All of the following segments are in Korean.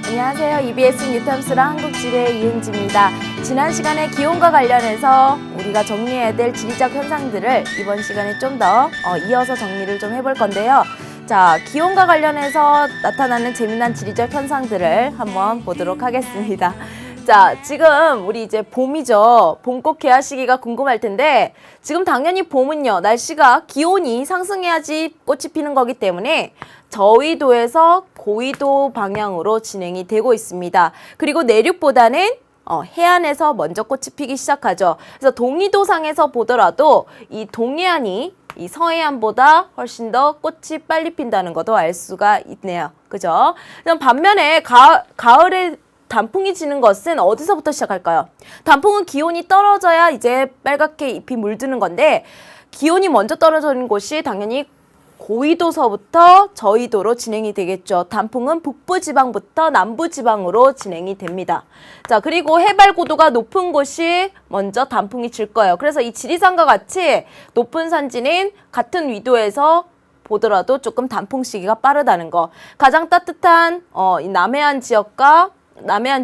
안녕하세요. EBS 뉴탐스랑 한국지리의 이은지입니다. 지난 시간에 기온과 관련해서 우리가 정리해야 될 지리적 현상들을 이번 시간에 좀 더 이어서 정리를 좀 해볼 건데요. 자, 기온과 관련해서 나타나는 재미난 지리적 현상들을 한번 보도록 하겠습니다. 자, 지금 우리 이제 봄이죠. 봄꽃 개화 시기가 궁금할 텐데 지금 당연히 봄은요. 날씨가 기온이 상승해야지 꽃이 피는 거기 때문에 저위도에서 고위도 방향으로 진행이 되고 있습니다. 그리고 내륙보다는 해안에서 먼저 꽃이 피기 시작하죠. 그래서 동위도상에서 보더라도 이 동해안이 이 서해안보다 훨씬 더 꽃이 빨리 핀다는 것도 알 수가 있네요. 그죠? 그럼 반면에 가을에 단풍이 지는 것은 어디서부터 시작할까요? 단풍은 기온이 떨어져야 이제 빨갛게 잎이 물드는 건데 기온이 먼저 떨어지는 곳이 당연히 고위도서부터 저위도로 진행이 되겠죠. 단풍은 북부지방부터 남부지방으로 진행이 됩니다. 자, 그리고 해발 고도가 높은 곳이 먼저 단풍이 질 거예요. 그래서 이 지리산과 같이 높은 산지는 같은 위도에서 보더라도 조금 단풍 시기가 빠르다는 거. 가장 따뜻한 이 남해안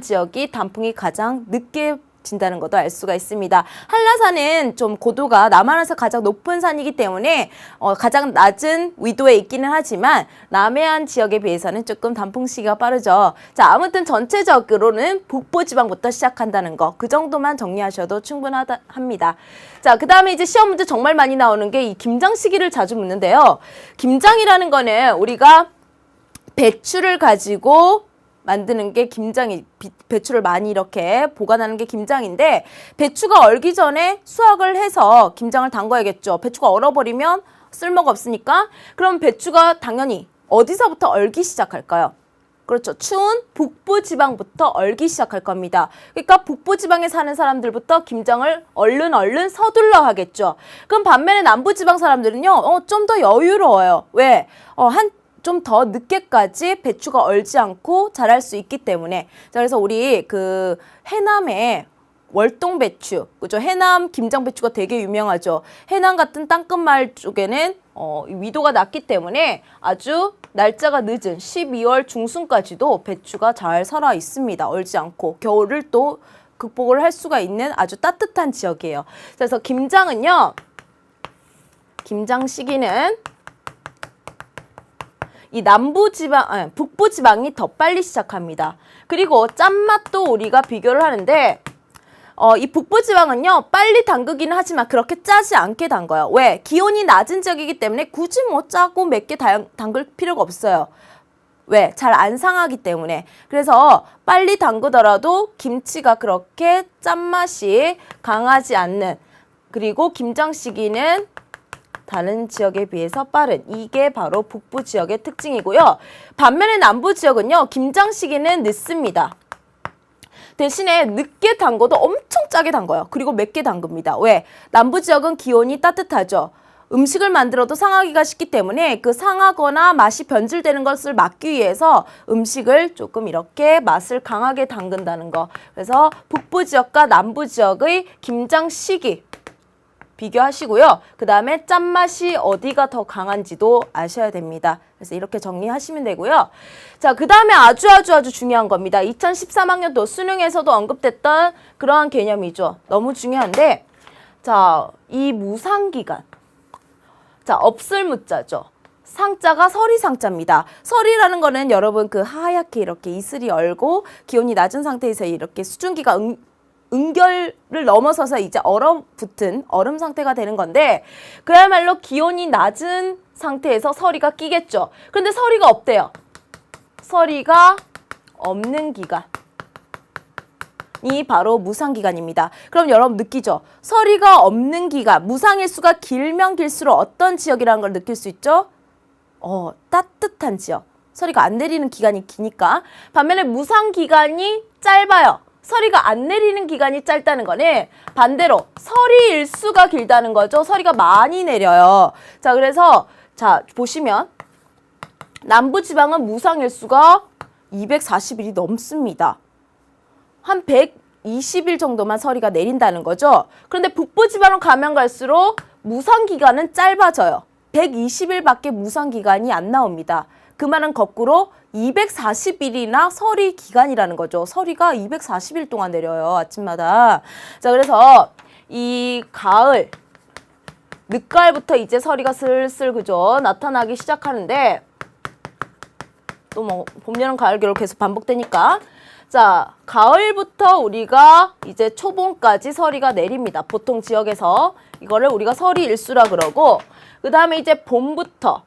지역이 단풍이 가장 늦게 진다는 것도 알 수가 있습니다. 한라산은 좀 고도가 남한에서 가장 높은 산이기 때문에 가장 낮은 위도에 있기는 하지만 남해안 지역에 비해서는 조금 단풍 시기가 빠르죠. 자, 아무튼 전체적으로는 북부지방부터 시작한다는 거. 그 정도만 정리하셔도 충분합니다. 자, 그 다음에 이제 시험 문제 정말 많이 나오는 게 이 김장 시기를 자주 묻는데요. 김장이라는 거는 우리가 배추를 가지고 만드는 게 김장이, 배추를 많이 이렇게 보관하는 게 김장인데 배추가 얼기 전에 수확을 해서 김장을 담궈야겠죠. 배추가 얼어버리면 쓸모가 없으니까. 그럼 배추가 당연히 어디서부터 얼기 시작할까요? 그렇죠. 추운 북부지방부터 얼기 시작할 겁니다. 그러니까 북부지방에 사는 사람들부터 김장을 얼른 서둘러 하겠죠. 그럼 반면에 남부지방 사람들은요, 좀 더 여유로워요. 왜? 좀 더 늦게까지 배추가 얼지 않고 자랄 수 있기 때문에. 자, 그래서 우리 그 해남에 월동 배추, 그죠? 해남 김장 배추가 되게 유명하죠. 해남 같은 땅끝마을 쪽에는 위도가 낮기 때문에 아주 날짜가 늦은 12월 중순까지도 배추가 잘 살아 있습니다. 얼지 않고 겨울을 또 극복을 할 수가 있는 아주 따뜻한 지역이에요. 그래서 김장은요, 김장 시기는 이 북부지방이 더 빨리 시작합니다. 그리고 짠맛도 우리가 비교를 하는데 이 북부지방은요, 빨리 담그기는 하지만 그렇게 짜지 않게 담궈요. 왜? 기온이 낮은 지역이기 때문에 굳이 뭐 짜고 맵게 담글 필요가 없어요. 왜? 잘 안 상하기 때문에. 그래서 빨리 담그더라도 김치가 그렇게 짠맛이 강하지 않는, 그리고 김장 시기는 다른 지역에 비해서 빠른, 이게 바로 북부 지역의 특징이고요. 반면에 남부 지역은요, 김장 시기는 늦습니다. 대신에 늦게 담궈도 엄청 짜게 담궈요. 그리고 맵게 담급니다. 왜? 남부 지역은 기온이 따뜻하죠. 음식을 만들어도 상하기가 쉽기 때문에 그 상하거나 맛이 변질되는 것을 막기 위해서 음식을 조금 이렇게 맛을 강하게 담근다는 거. 그래서 북부 지역과 남부 지역의 김장 시기 비교하시고요. 그 다음에 짠맛이 어디가 더 강한지도 아셔야 됩니다. 그래서 이렇게 정리하시면 되고요. 자, 그 다음에 아주 중요한 겁니다. 2013학년도 수능에서도 언급됐던 그러한 개념이죠. 너무 중요한데, 자, 이 무상기간. 자, 없을 무자죠. 상자가 서리상자입니다. 서리라는 거는 여러분 그 하얗게 이렇게 이슬이 얼고 기온이 낮은 상태에서 이렇게 수증기가 응결을 넘어서서 이제 얼어붙은 얼음 상태가 되는 건데, 그야말로 기온이 낮은 상태에서 서리가 끼겠죠. 그런데 서리가 없대요. 서리가 없는 기간이 바로 무상기간입니다. 그럼 여러분 느끼죠? 서리가 없는 기간, 무상일수가 길면 길수록 어떤 지역이라는 걸 느낄 수 있죠? 따뜻한 지역. 서리가 안 내리는 기간이 기니까. 반면에 무상기간이 짧아요. 서리가 안 내리는 기간이 짧다는 거는 반대로 서리 일수가 길다는 거죠. 서리가 많이 내려요. 자, 그래서 자, 보시면 남부지방은 무상일수가 240일이 넘습니다. 한 120일 정도만 서리가 내린다는 거죠. 그런데 북부지방으로 가면 갈수록 무상기간은 짧아져요. 120일밖에 무상기간이 안 나옵니다. 그 말은 거꾸로 240일이나 서리 기간이라는 거죠. 서리가 240일 동안 내려요. 아침마다. 자, 그래서 이 가을, 늦가을부터 이제 서리가 슬슬 그죠? 나타나기 시작하는데 또 뭐 봄, 여름, 가을, 겨울 계속 반복되니까 자, 가을부터 우리가 이제 초봄까지 서리가 내립니다. 보통 지역에서 이거를 우리가 서리 일수라 그러고 그 다음에 이제 봄부터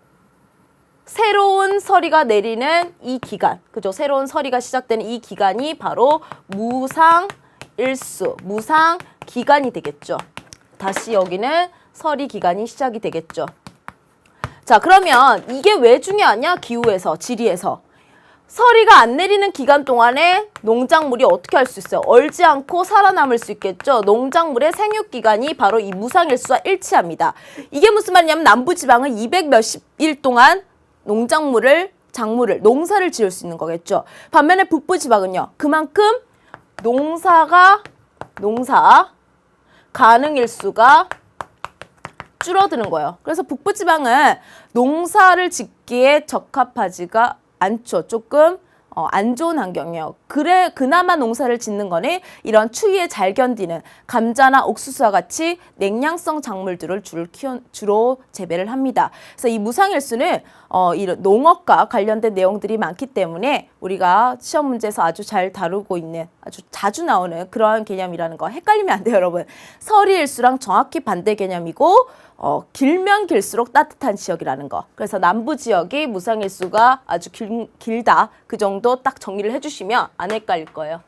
새로운 서리가 내리는 이 기간, 그죠? 새로운 서리가 시작되는 이 기간이 바로 무상일수, 무상기간이 되겠죠. 다시 여기는 서리 기간이 시작이 되겠죠. 자, 그러면 이게 왜 중요하냐? 기후에서, 지리에서. 서리가 안 내리는 기간 동안에 농작물이 어떻게 할 수 있어요? 얼지 않고 살아남을 수 있겠죠. 농작물의 생육기간이 바로 이 무상일수와 일치합니다. 이게 무슨 말이냐면 남부지방은 200 몇십 일 동안 작물을, 농사를 지을 수 있는 거겠죠. 반면에 북부지방은요. 그만큼 농사 가능일수가 줄어드는 거예요. 그래서 북부지방은 농사를 짓기에 적합하지가 않죠. 조금 안 좋은 환경이에요. 그나마 농사를 짓는 거는 이런 추위에 잘 견디는 감자나 옥수수와 같이 냉량성 작물들을 주로 재배를 합니다. 그래서 이 무상일수는 이런 농업과 관련된 내용들이 많기 때문에 우리가 시험 문제에서 아주 잘 다루고 있는 아주 자주 나오는 그러한 개념이라는 거 헷갈리면 안 돼요, 여러분. 서리일수랑 정확히 반대 개념이고 길면 길수록 따뜻한 지역이라는 거. 그래서 남부 지역이 무상일수가 아주 길다. 그 정도 딱 정리를 해주시면 안 헷갈릴 거예요.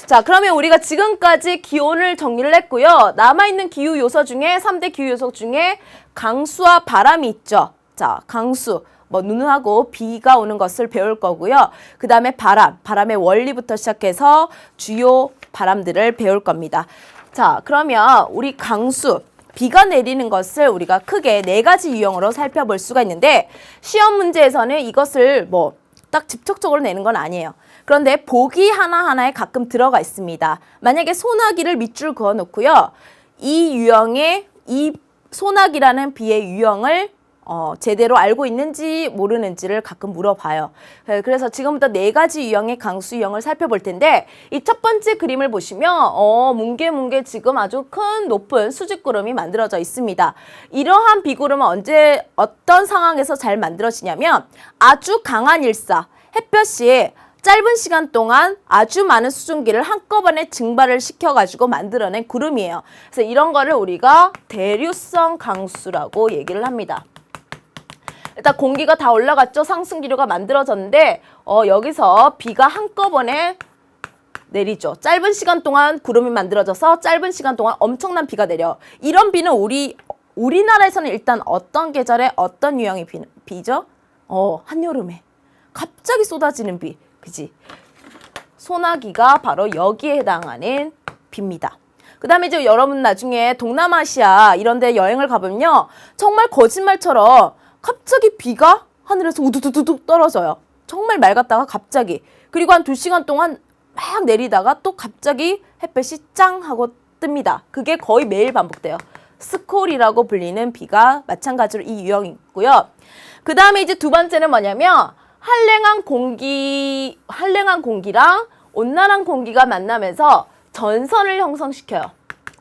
자, 그러면 우리가 지금까지 기온을 정리를 했고요. 남아있는 기후 요소 중에 3대 기후 요소 중에 강수와 바람이 있죠. 자, 강수. 뭐 눈하고 비가 오는 것을 배울 거고요. 그 다음에 바람의 원리부터 시작해서 주요 바람들을 배울 겁니다. 자, 그러면 우리 강수. 비가 내리는 것을 우리가 크게 4가지 유형으로 살펴볼 수가 있는데 시험 문제에서는 이것을 뭐 딱 직접적으로 내는 건 아니에요. 그런데 보기 하나하나에 가끔 들어가 있습니다. 만약에 소나기를 밑줄 그어 놓고요. 이 유형의 이 소나기라는 비의 유형을 제대로 알고 있는지 모르는지를 가끔 물어봐요. 그래서 지금부터 4가지 유형의 강수 유형을 살펴볼 텐데 이 첫 번째 그림을 보시면 뭉게뭉게 지금 아주 큰 높은 수직구름이 만들어져 있습니다. 이러한 비구름은 언제 어떤 상황에서 잘 만들어지냐면 아주 강한 일사, 햇볕이 짧은 시간 동안 아주 많은 수증기를 한꺼번에 증발을 시켜가지고 만들어낸 구름이에요. 그래서 이런 거를 우리가 대류성 강수라고 얘기를 합니다. 일단 공기가 다 올라갔죠. 상승기류가 만들어졌는데 여기서 비가 한꺼번에 내리죠. 짧은 시간 동안 구름이 만들어져서 짧은 시간 동안 엄청난 비가 내려. 이런 비는 우리나라에서는 일단 어떤 계절에 어떤 유형의 비죠? 한여름에 갑자기 쏟아지는 비. 그지? 소나기가 바로 여기에 해당하는 비입니다. 그 다음에 이제 여러분 나중에 동남아시아 이런 데 여행을 가보면요. 정말 거짓말처럼 갑자기 비가 하늘에서 우두두둑 떨어져요. 정말 맑았다가 갑자기. 그리고 한 2시간 동안 막 내리다가 또 갑자기 햇볕이 짱 하고 뜹니다. 그게 거의 매일 반복돼요. 스콜이라고 불리는 비가 마찬가지로 이 유형이 있고요. 그 다음에 이제 두 번째는 뭐냐면 한랭한 공기랑 온난한 공기가 만나면서 전선을 형성시켜요.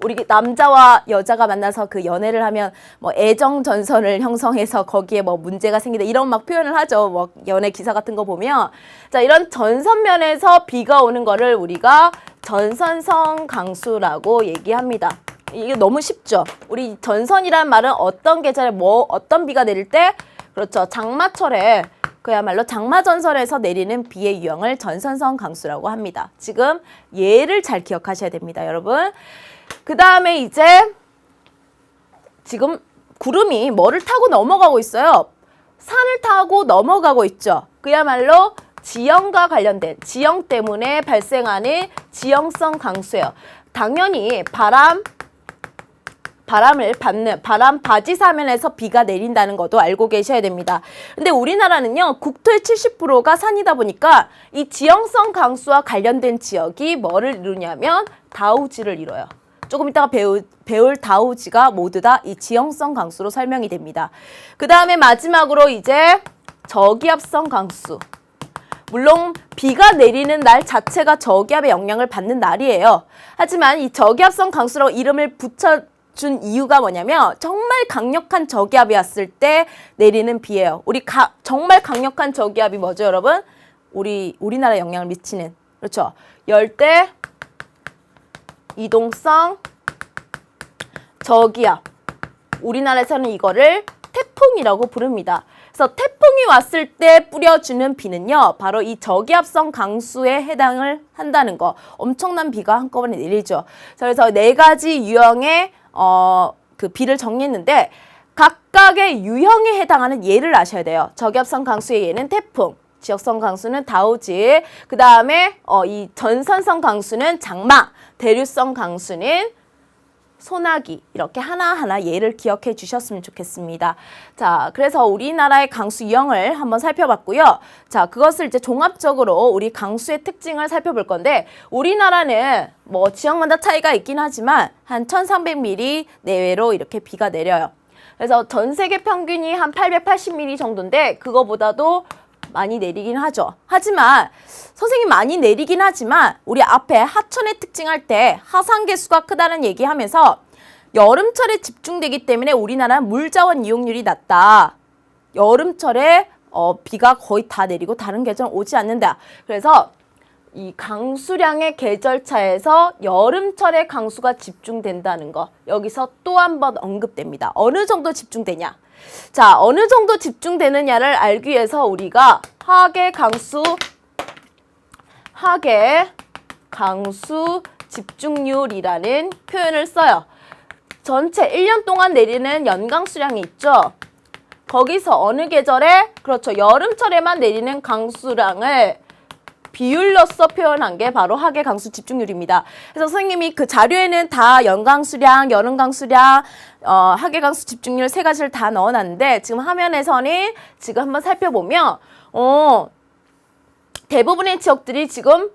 우리 남자와 여자가 만나서 그 연애를 하면 뭐 애정 전선을 형성해서 거기에 뭐 문제가 생기다 이런 막 표현을 하죠. 뭐 연애 기사 같은 거 보면 자 이런 전선면에서 비가 오는 거를 우리가 전선성 강수라고 얘기합니다. 이게 너무 쉽죠. 우리 전선이란 말은 어떤 계절에 어떤 비가 내릴 때 그렇죠. 장마철에 그야말로 장마전선에서 내리는 비의 유형을 전선성 강수라고 합니다. 지금 얘를 잘 기억하셔야 됩니다, 여러분. 그 다음에 이제 지금 구름이 뭐를 타고 넘어가고 있어요? 산을 타고 넘어가고 있죠. 그야말로 지형과 관련된 지형 때문에 발생하는 지형성 강수예요. 당연히 바람을 받는 바람 바지 사면에서 비가 내린다는 것도 알고 계셔야 됩니다. 근데 우리나라는요. 국토의 70%가 산이다 보니까 이 지형성 강수와 관련된 지역이 뭐를 이루냐면 다우지를 이뤄요. 조금 이따가 배울 다우지가 모두 다 이 지형성 강수로 설명이 됩니다. 그 다음에 마지막으로 이제 저기압성 강수. 물론 비가 내리는 날 자체가 저기압의 영향을 받는 날이에요. 하지만 이 저기압성 강수라고 이름을 붙여준 이유가 뭐냐면 정말 강력한 저기압이 왔을 때 내리는 비예요. 정말 강력한 저기압이 뭐죠, 여러분? 우리나라에 영향을 미치는, 그렇죠? 열대 이동성 저기압. 우리나라에서는 이거를 태풍이라고 부릅니다. 그래서 태풍이 왔을 때 뿌려주는 비는요, 바로 이 저기압성 강수에 해당을 한다는 거. 엄청난 비가 한꺼번에 내리죠. 그래서 네 가지 유형의 그 비를 정리했는데 각각의 유형에 해당하는 예를 아셔야 돼요. 저기압성 강수의 예는 태풍, 지역성 강수는 다우지, 그 다음에 이 전선성 강수는 장마, 대류성 강수는 소나기, 이렇게 하나하나 예를 기억해 주셨으면 좋겠습니다. 자, 그래서 우리나라의 강수 유형을 한번 살펴봤고요. 자, 그것을 이제 종합적으로 우리 강수의 특징을 살펴볼 건데, 우리나라는 뭐 지역마다 차이가 있긴 하지만 한 1300mm 내외로 이렇게 비가 내려요. 그래서 전 세계 평균이 한 880mm 정도인데 그거보다도 많이 내리긴 하죠. 하지만 선생님 많이 내리긴 하지만 우리 앞에 하천의 특징할 때 하상계수가 크다는 얘기하면서 여름철에 집중되기 때문에 우리나라는 물자원 이용률이 낮다. 여름철에 비가 거의 다 내리고 다른 계절은 오지 않는다. 그래서 이 강수량의 계절차에서 여름철에 강수가 집중된다는 거, 여기서 또 한 번 언급됩니다. 어느 정도 집중되냐? 자, 어느 정도 집중되느냐를 알기 위해서 우리가 하계 강수 집중률이라는 표현을 써요. 전체 1년 동안 내리는 연강 수량이 있죠. 거기서 어느 계절에, 그렇죠, 여름철에만 내리는 강수량을 비율로서 표현한 게 바로 하계 강수 집중률입니다. 그래서 선생님이 그 자료에는 다 연강수량, 여름강수량, 하계 강수 집중률 세 가지를 다 넣어놨는데 지금 화면에서는 지금 한번 살펴보면 대부분의 지역들이 지금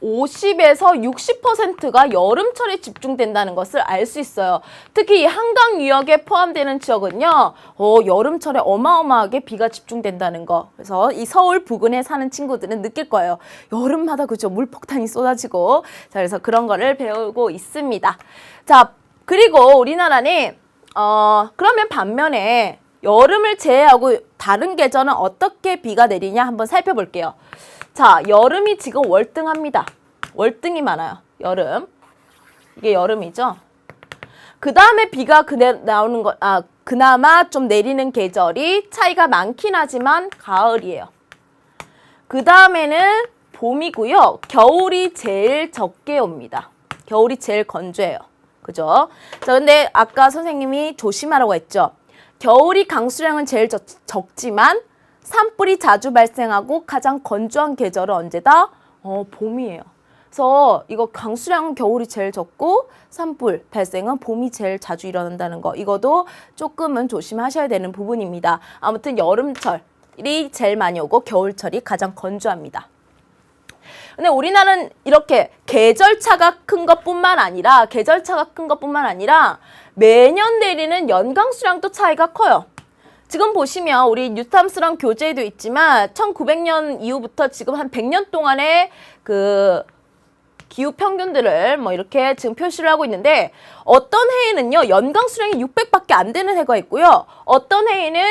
50에서 60%가 여름철에 집중된다는 것을 알 수 있어요. 특히 이 한강 유역에 포함되는 지역은요, 여름철에 어마어마하게 비가 집중된다는 거. 그래서 이 서울 부근에 사는 친구들은 느낄 거예요. 여름마다 그죠, 물폭탄이 쏟아지고. 자, 그래서 그런 거를 배우고 있습니다. 자, 그리고 우리나라는 그러면 반면에 여름을 제외하고 다른 계절은 어떻게 비가 내리냐 한번 살펴볼게요. 자, 여름이 지금 월등합니다. 월등히 많아요. 여름. 이게 여름이죠. 그 다음에 비가 그나마 좀 내리는 계절이 차이가 많긴 하지만 가을이에요. 그 다음에는 봄이고요. 겨울이 제일 적게 옵니다. 겨울이 제일 건조해요. 그죠? 자, 근데 아까 선생님이 조심하라고 했죠. 겨울이 강수량은 제일 적지만 산불이 자주 발생하고 가장 건조한 계절은 언제다? 봄이에요. 그래서 이거 강수량은 겨울이 제일 적고 산불 발생은 봄이 제일 자주 일어난다는 거. 이것도 조금은 조심하셔야 되는 부분입니다. 아무튼 여름철이 제일 많이 오고 겨울철이 가장 건조합니다. 근데 우리나라는 이렇게 계절차가 큰 것뿐만 아니라 매년 내리는 연강수량도 차이가 커요. 지금 보시면 우리 뉴탐스랑 교재에도 있지만 1900년 이후부터 지금 한 100년 동안의 그 기후 평균들을 뭐 이렇게 지금 표시를 하고 있는데 어떤 해에는요 연강 수량이 600밖에 안 되는 해가 있고요. 어떤 해에는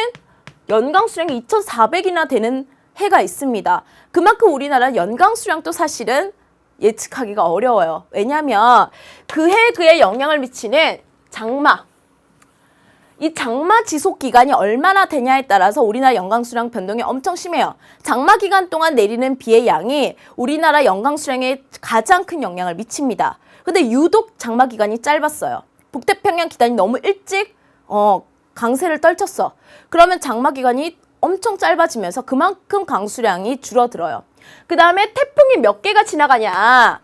연강 수량이 2400이나 되는 해가 있습니다. 그만큼 우리나라 연강 수량도 사실은 예측하기가 어려워요. 왜냐하면 그해 영향을 미치는 장마, 이 장마 지속 기간이 얼마나 되냐에 따라서 우리나라 연강수량 변동이 엄청 심해요. 장마 기간 동안 내리는 비의 양이 우리나라 연강수량에 가장 큰 영향을 미칩니다. 근데 유독 장마 기간이 짧았어요. 북태평양 기단이 너무 일찍 강세를 떨쳤어. 그러면 장마 기간이 엄청 짧아지면서 그만큼 강수량이 줄어들어요. 그 다음에 태풍이 몇 개가 지나가냐.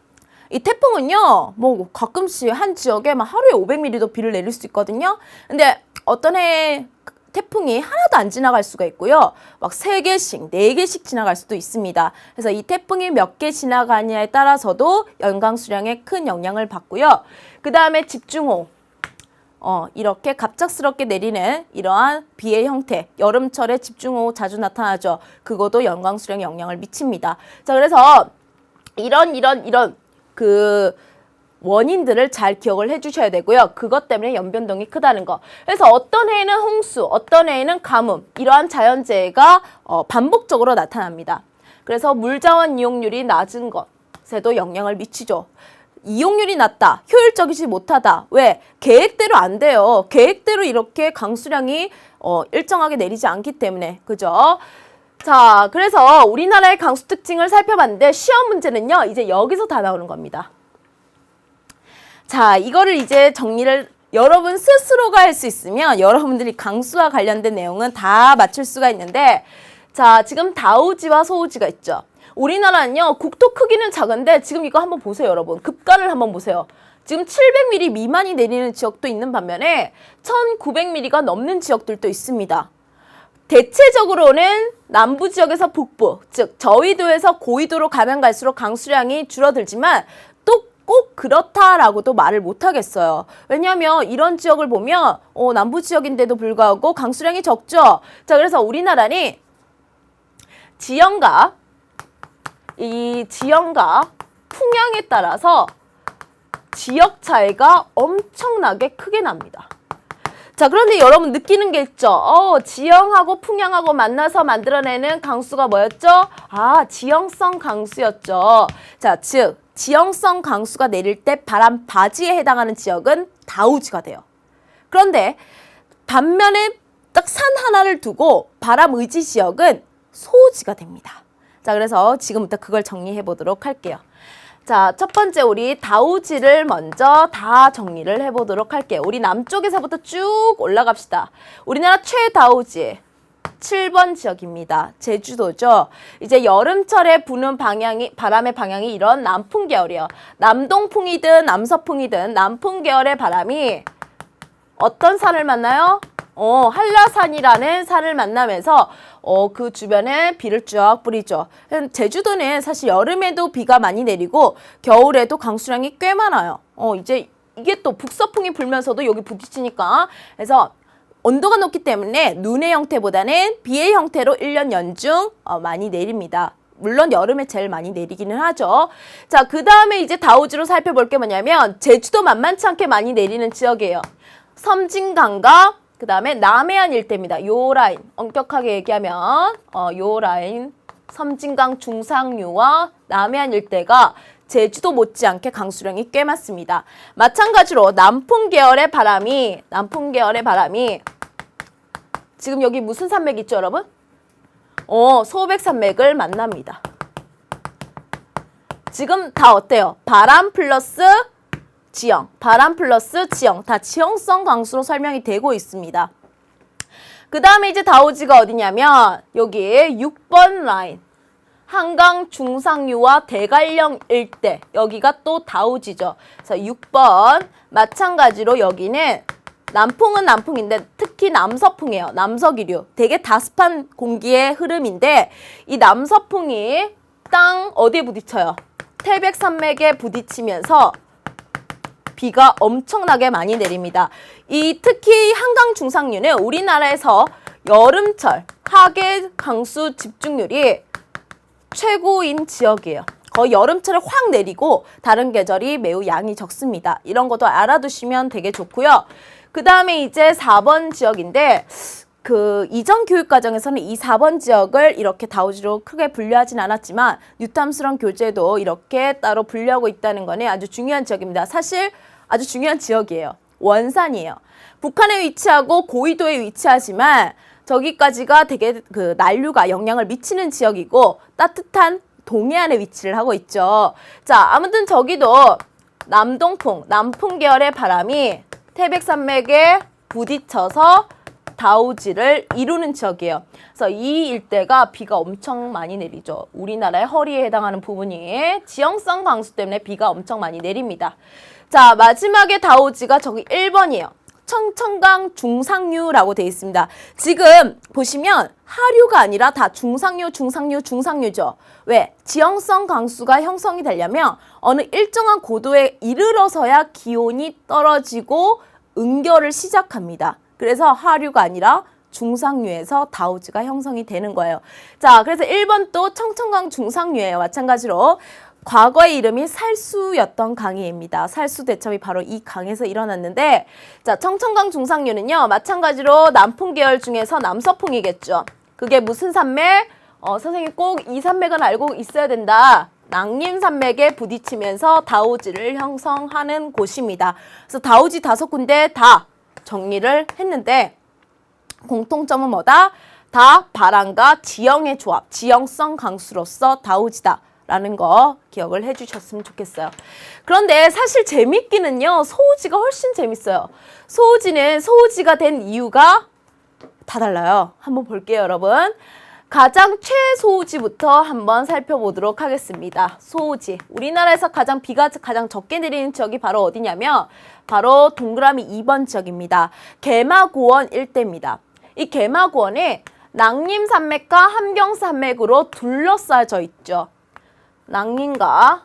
이 태풍은요, 뭐 가끔씩 한 지역에 막 하루에 500mm도 비를 내릴 수 있거든요. 근데 어떤 해 태풍이 하나도 안 지나갈 수가 있고요. 막 3개씩, 4개씩 지나갈 수도 있습니다. 그래서 이 태풍이 몇 개 지나가냐에 따라서도 연강 수량에 큰 영향을 받고요. 그 다음에 집중호우. 이렇게 갑작스럽게 내리는 이러한 비의 형태, 여름철에 집중호우 자주 나타나죠. 그것도 영광수량에 영향을 미칩니다. 자, 그래서 이런 그 원인들을 잘 기억을 해주셔야 되고요. 그것 때문에 연변동이 크다는 거. 그래서 어떤 해에는 홍수, 어떤 해에는 가뭄, 이러한 자연재해가 반복적으로 나타납니다. 그래서 물자원 이용률이 낮은 것에도 영향을 미치죠. 이용률이 낮다, 효율적이지 못하다. 왜? 계획대로 안 돼요. 계획대로 이렇게 강수량이 일정하게 내리지 않기 때문에. 그죠? 자, 그래서 우리나라의 강수 특징을 살펴봤는데 시험 문제는요, 이제 여기서 다 나오는 겁니다. 자, 이거를 이제 정리를 여러분 스스로가 할 수 있으면 여러분들이 강수와 관련된 내용은 다 맞출 수가 있는데, 자, 지금 다우지와 소우지가 있죠. 우리나라는요, 국토 크기는 작은데 지금 이거 한번 보세요, 여러분. 급간을 한번 보세요. 지금 700mm 미만이 내리는 지역도 있는 반면에 1900mm가 넘는 지역들도 있습니다. 대체적으로는 남부 지역에서 북부, 즉 저위도에서 고위도로 가면 갈수록 강수량이 줄어들지만 또 꼭 그렇다라고도 말을 못하겠어요. 왜냐하면 이런 지역을 보면 남부 지역인데도 불구하고 강수량이 적죠. 자, 그래서 우리나라는 지형과 풍향에 따라서 지역 차이가 엄청나게 크게 납니다. 자, 그런데 여러분 느끼는 게 있죠. 지형하고 풍향하고 만나서 만들어내는 강수가 뭐였죠? 지형성 강수였죠. 자, 즉 지형성 강수가 내릴 때 바람 바지에 해당하는 지역은 다우지가 돼요. 그런데 반면에 딱 산 하나를 두고 바람 의지 지역은 소우지가 됩니다. 자, 그래서 지금부터 그걸 정리해 보도록 할게요. 자, 첫 번째 우리 다우지를 먼저 다 정리를 해보도록 할게요. 우리 남쪽에서부터 쭉 올라갑시다. 우리나라 최다우지 7번 지역입니다. 제주도죠. 이제 여름철에 부는 바람의 방향이 이런 남풍 계열이에요. 남동풍이든 남서풍이든 남풍 계열의 바람이 어떤 산을 만나요? 한라산이라는 산을 만나면서 그 주변에 비를 쭉 뿌리죠. 제주도는 사실 여름에도 비가 많이 내리고 겨울에도 강수량이 꽤 많아요. 이제 이게 또 북서풍이 불면서도 여기 부딪히니까. 그래서 온도가 높기 때문에 눈의 형태보다는 비의 형태로 1년 연중 많이 내립니다. 물론 여름에 제일 많이 내리기는 하죠. 자, 그 다음에 이제 다우지로 살펴볼 게 뭐냐면 제주도 만만치 않게 많이 내리는 지역이에요. 섬진강과 그 다음에 남해안 일대입니다. 요 라인, 엄격하게 얘기하면 요 라인, 섬진강 중상류와 남해안 일대가 제주도 못지않게 강수량이 꽤 많습니다. 마찬가지로 남풍 계열의 바람이 지금 여기 무슨 산맥 있죠, 여러분? 소백산맥을 만납니다. 지금 다 어때요? 바람 플러스 지형, 다 지형성 강수로 설명이 되고 있습니다. 그 다음에 이제 다우지가 어디냐면 여기 6번 라인, 한강 중상류와 대관령 일대, 여기가 또 다우지죠. 그래서 6번 마찬가지로 여기는 남풍은 남풍인데 특히 남서풍이에요. 남서기류, 되게 다습한 공기의 흐름인데 이 남서풍이 땅 어디에 부딪혀요? 태백산맥에 부딪히면서 비가 엄청나게 많이 내립니다. 특히 한강 중상류는 우리나라에서 여름철 하계 강수 집중률이 최고인 지역이에요. 거의 여름철에 확 내리고 다른 계절이 매우 양이 적습니다. 이런 것도 알아두시면 되게 좋고요. 그 다음에 이제 4번 지역인데 그 이전 교육과정에서는 이 4번 지역을 이렇게 다우지로 크게 분류하진 않았지만 뉴탐스런 교재도 이렇게 따로 분류하고 있다는 거는 아주 중요한 지역입니다. 사실 아주 중요한 지역이에요. 원산이에요. 북한에 위치하고 고위도에 위치하지만 저기까지가 되게 그 난류가 영향을 미치는 지역이고 따뜻한 동해안에 위치를 하고 있죠. 자, 아무튼 저기도 남동풍, 남풍 계열의 바람이 태백산맥에 부딪혀서 다우지를 이루는 지역이에요. 그래서 이 일대가 비가 엄청 많이 내리죠. 우리나라의 허리에 해당하는 부분이 지형성 강수 때문에 비가 엄청 많이 내립니다. 자, 마지막에 다우지가 저기 1번이에요. 청천강 중상류라고 되어 있습니다. 지금 보시면 하류가 아니라 다 중상류죠. 왜? 지형성 강수가 형성이 되려면 어느 일정한 고도에 이르러서야 기온이 떨어지고 응결을 시작합니다. 그래서 하류가 아니라 중상류에서 다우지가 형성이 되는 거예요. 자, 그래서 1번 또 청천강 중상류예요. 마찬가지로 과거의 이름이 살수였던 강입니다. 살수 대첩이 바로 이 강에서 일어났는데, 자, 청천강 중상류는요, 마찬가지로 남풍 계열 중에서 남서풍이겠죠. 그게 무슨 산맥? 선생님 꼭 이 산맥은 알고 있어야 된다. 낭림산맥에 부딪히면서 다우지를 형성하는 곳입니다. 그래서 다우지 5군데 다 정리를 했는데 공통점은 뭐다? 다 바람과 지형의 조합, 지형성 강수로서 다우지다 라는 거 기억을 해주셨으면 좋겠어요. 그런데 사실 재밌기는요, 소우지가 훨씬 재밌어요. 소우지는 소우지가 된 이유가 다 달라요. 한번 볼게요, 여러분. 가장 최소우지부터 한번 살펴보도록 하겠습니다. 소우지. 우리나라에서 비가 가장 적게 내리는 지역이 바로 어디냐면 바로 동그라미 2번 지역입니다. 개마고원 일대입니다. 이 개마고원이 낭림산맥과 함경산맥으로 둘러싸여져 있죠. 낭림과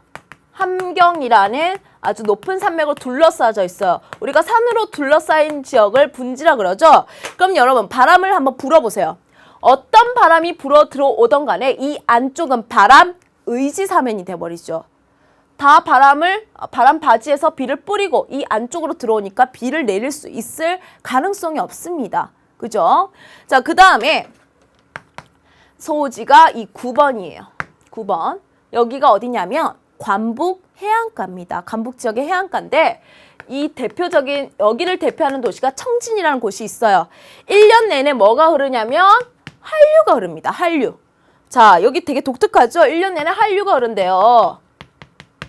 함경이라는 아주 높은 산맥으로 둘러싸여져 있어요. 우리가 산으로 둘러싸인 지역을 분지라 그러죠. 그럼 여러분 바람을 한번 불어보세요. 어떤 바람이 불어 들어오던 간에 이 안쪽은 바람 의지사면이 돼버리죠. 다 바람 바지에서 비를 뿌리고 이 안쪽으로 들어오니까 비를 내릴 수 있을 가능성이 없습니다. 그죠? 자, 그 다음에 소우지가 이 9번이에요. 9번. 여기가 어디냐면 관북 해안가입니다. 관북 지역의 해안가인데 이 대표적인 여기를 대표하는 도시가 청진이라는 곳이 있어요. 1년 내내 뭐가 흐르냐면 한류가 흐릅니다. 한류. 자, 여기 되게 독특하죠? 1년 내내 한류가 흐른대요.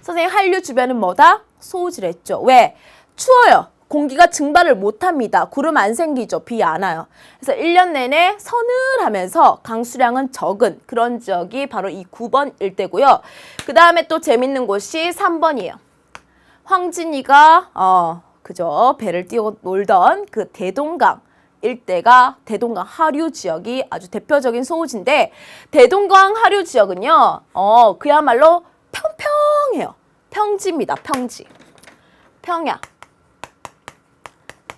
선생님, 한류 주변은 뭐다? 소우지랬죠. 왜? 추워요. 공기가 증발을 못합니다. 구름 안 생기죠. 비 안 와요. 그래서 1년 내내 서늘하면서 강수량은 적은 그런 지역이 바로 이 9번 일대고요. 그 다음에 또 재밌는 곳이 3번이에요. 황진이가 그죠? 배를 띄워 놀던 그 대동강 일대가 대동강 하류 지역이 아주 대표적인 소우지인데, 대동강 하류 지역은요, 그야말로 평평해요. 평지입니다. 평지. 평야.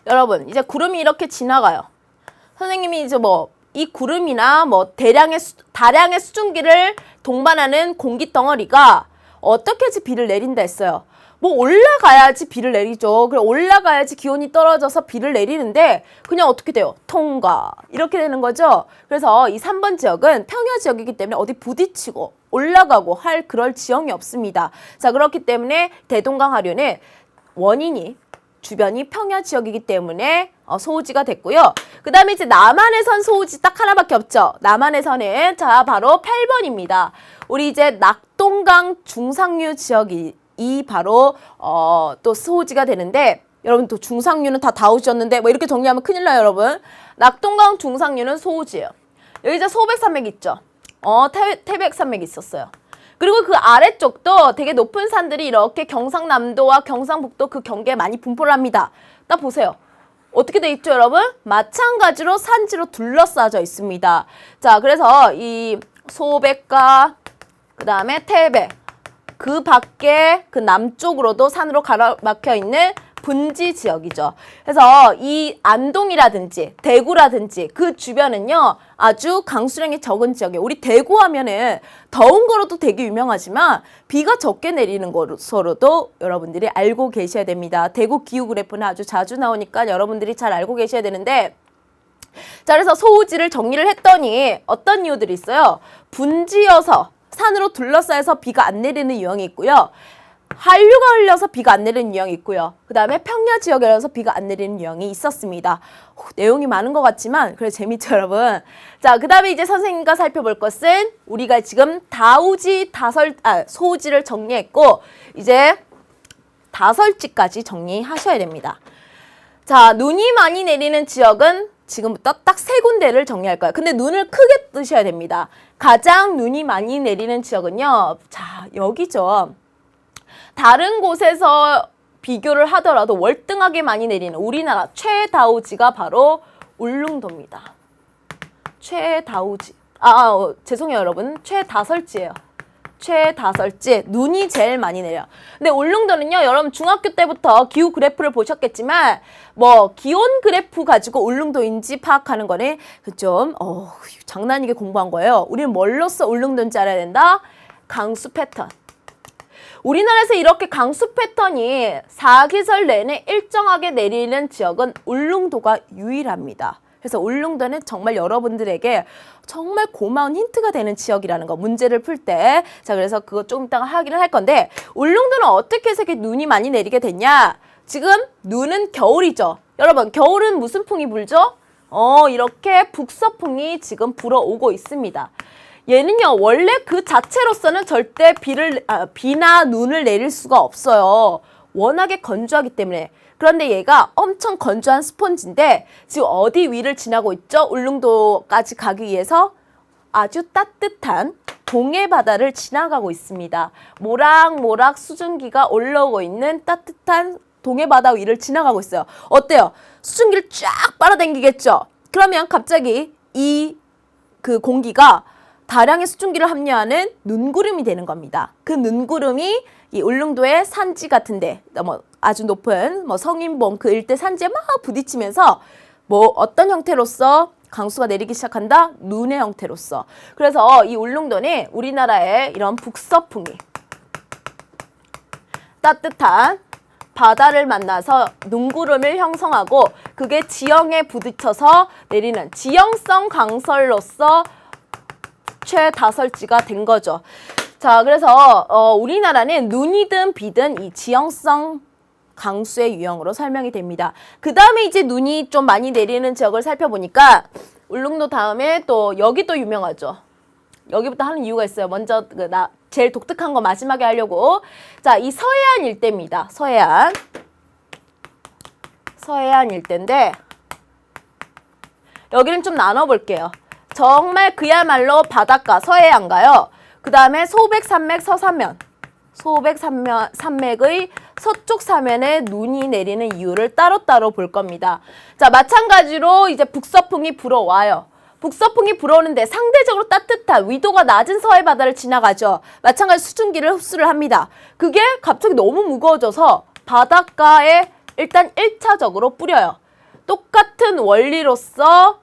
여러분, 이제 구름이 이렇게 지나가요. 선생님이 이제 이 구름이나 다량의 수증기를 동반하는 공기 덩어리가 어떻게 해서 비를 내린다 했어요. 올라가야지 비를 내리죠. 그래, 올라가야지 기온이 떨어져서 비를 내리는데 그냥 어떻게 돼요? 통과. 이렇게 되는 거죠. 그래서 이 3번 지역은 평야 지역이기 때문에 어디 부딪히고 올라가고 할 그럴 지형이 없습니다. 자, 그렇기 때문에 대동강 하류는 원인이 주변이 평야 지역이기 때문에 소우지가 됐고요. 그 다음에 이제 남한에선 소우지 딱 하나밖에 없죠. 남한에서는 자 바로 8번입니다. 우리 이제 낙동강 중상류 지역이 바로 또 소우지가 되는데, 여러분 또 중상류는 다 다우지였는데 이렇게 정리하면 큰일 나요, 여러분. 낙동강 중상류는 소우지예요. 여기 이제 소백산맥 있죠. 태백산맥이 있었어요. 그리고 그 아래쪽도 되게 높은 산들이 이렇게 경상남도와 경상북도 그 경계에 많이 분포를 합니다. 딱 보세요. 어떻게 돼 있죠, 여러분? 마찬가지로 산지로 둘러싸여 있습니다. 자, 그래서 이 소백과 그 다음에 태백, 그 밖에 그 남쪽으로도 산으로 가로막혀 있는 분지 지역이죠. 그래서 이 안동이라든지 대구라든지 그 주변은요, 아주 강수량이 적은 지역이에요. 우리 대구 하면은 더운 거로도 되게 유명하지만 비가 적게 내리는 것으로도 여러분들이 알고 계셔야 됩니다. 대구 기후 그래프는 아주 자주 나오니까 여러분들이 잘 알고 계셔야 되는데, 자, 그래서 소우지를 정리를 했더니 어떤 이유들이 있어요? 분지여서 산으로 둘러싸여서 비가 안 내리는 유형이 있고요. 한류가 흘려서 비가 안 내리는 유형이 있고요. 그 다음에 평야 지역에 흘려서 비가 안 내리는 유형이 있었습니다. 내용이 많은 것 같지만 그래 재밌죠, 여러분. 자, 그 다음에 이제 선생님과 살펴볼 것은 우리가 지금 소우지를 정리했고 이제 다설지까지 정리하셔야 됩니다. 자, 눈이 많이 내리는 지역은 지금부터 딱 3군데를 정리할 거예요. 근데 눈을 크게 뜨셔야 됩니다. 가장 눈이 많이 내리는 지역은요, 자, 여기죠. 다른 곳에서 비교를 하더라도 월등하게 많이 내리는 우리나라 최다우지가 바로 울릉도입니다. 최다우지. 죄송해요, 여러분. 최다설지예요. 최다설지 눈이 제일 많이 내려. 근데 울릉도는요, 여러분 중학교 때부터 기후 그래프를 보셨겠지만 뭐 기온 그래프 가지고 울릉도인지 파악하는 거는 좀 장난이게 공부한 거예요. 우리는 뭘로써 울릉도인지 알아야 된다? 강수 패턴. 우리나라에서 이렇게 강수 패턴이 사계절 내내 일정하게 내리는 지역은 울릉도가 유일합니다. 그래서 울릉도는 정말 여러분들에게 정말 고마운 힌트가 되는 지역이라는 거, 문제를 풀 때. 자, 그래서 그거 좀 이따가 확인을 할 건데, 울릉도는 어떻게 해서 이렇게 눈이 많이 내리게 됐냐? 지금 눈은 겨울이죠. 여러분, 겨울은 무슨 풍이 불죠? 이렇게 북서풍이 지금 불어오고 있습니다. 얘는요, 원래 그 자체로서는 절대 비나 눈을 내릴 수가 없어요. 워낙에 건조하기 때문에. 그런데 얘가 엄청 건조한 스펀지인데 지금 어디 위를 지나고 있죠? 울릉도까지 가기 위해서 아주 따뜻한 동해 바다를 지나가고 있습니다. 모락모락 수증기가 올라오고 있는 따뜻한 동해 바다 위를 지나가고 있어요. 어때요? 수증기를 쫙 빨아당기겠죠? 그러면 갑자기 그 공기가 다량의 수증기를 함유하는 눈구름이 되는 겁니다. 그 눈구름이 이 울릉도의 산지 같은데 아주 높은 성인봉 그 일대 산지에 막 부딪히면서 어떤 형태로서 강수가 내리기 시작한다? 눈의 형태로서. 그래서 이 울릉도는 우리나라의 이런 북서풍이 따뜻한 바다를 만나서 눈구름을 형성하고 그게 지형에 부딪혀서 내리는 지형성 강설로서 최다설지가 된 거죠. 자, 그래서 우리나라는 눈이든 비든 이 지형성 강수의 유형으로 설명이 됩니다. 그 다음에 이제 눈이 좀 많이 내리는 지역을 살펴보니까 울릉도 다음에 또 여기 또 유명하죠. 여기부터 하는 이유가 있어요. 먼저 제일 독특한 거 마지막에 하려고. 자, 이 서해안 일대입니다. 서해안 일대인데 여기는 좀 나눠볼게요. 정말 그야말로 바닷가 서해안가요. 그 다음에 소백산맥 서사면, 소백산맥의 서쪽 사면에 눈이 내리는 이유를 따로따로 볼 겁니다. 자, 마찬가지로 이제 북서풍이 불어와요. 북서풍이 불어오는데 상대적으로 따뜻한 위도가 낮은 서해 바다를 지나가죠. 마찬가지 수증기를 흡수를 합니다. 그게 갑자기 너무 무거워져서 바닷가에 일단 1차적으로 뿌려요. 똑같은 원리로서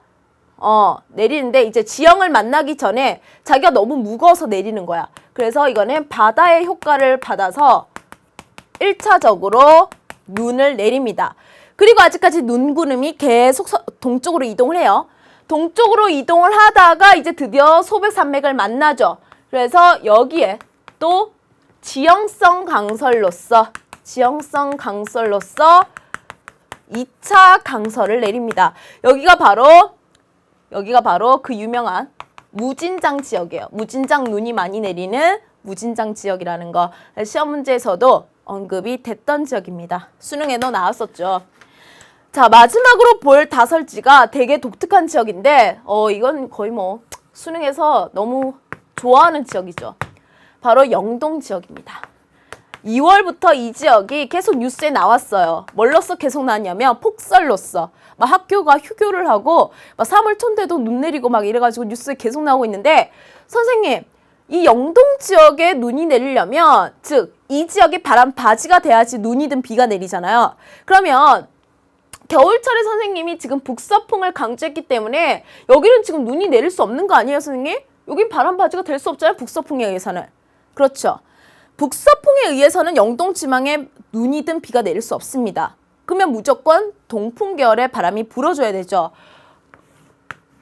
내리는데 이제 지형을 만나기 전에 자기가 너무 무거워서 내리는 거야. 그래서 이거는 바다의 효과를 받아서 1차적으로 눈을 내립니다. 그리고 아직까지 눈구름이 계속 동쪽으로 이동을 해요. 동쪽으로 이동을 하다가 이제 드디어 소백산맥을 만나죠. 그래서 여기에 또 지형성 강설로서 2차 강설을 내립니다. 여기가 바로 그 유명한 무진장 지역이에요. 무진장 눈이 많이 내리는 무진장 지역이라는 거 시험 문제에서도 언급이 됐던 지역입니다. 수능에도 나왔었죠. 자, 마지막으로 볼 다설지가 되게 독특한 지역인데 이건 거의 수능에서 너무 좋아하는 지역이죠. 바로 영동 지역입니다. 2월부터 이 지역이 계속 뉴스에 나왔어요. 뭘로써 계속 나왔냐면 폭설로써. 막 학교가 휴교를 하고 막 3월 초인데도 눈 내리고 막 이래가지고 뉴스에 계속 나오고 있는데, 선생님, 이 영동 지역에 눈이 내리려면 즉 이 지역이 바람 바지가 돼야지 눈이든 비가 내리잖아요. 그러면 겨울철에 선생님이 지금 북서풍을 강조했기 때문에 여기는 지금 눈이 내릴 수 없는 거 아니에요, 선생님? 여긴 바람 바지가 될 수 없잖아요, 북서풍에 의해서는. 그렇죠. 북서풍에 의해서는 영동 지방에 눈이든 비가 내릴 수 없습니다. 그러면 무조건 동풍 계열의 바람이 불어줘야 되죠.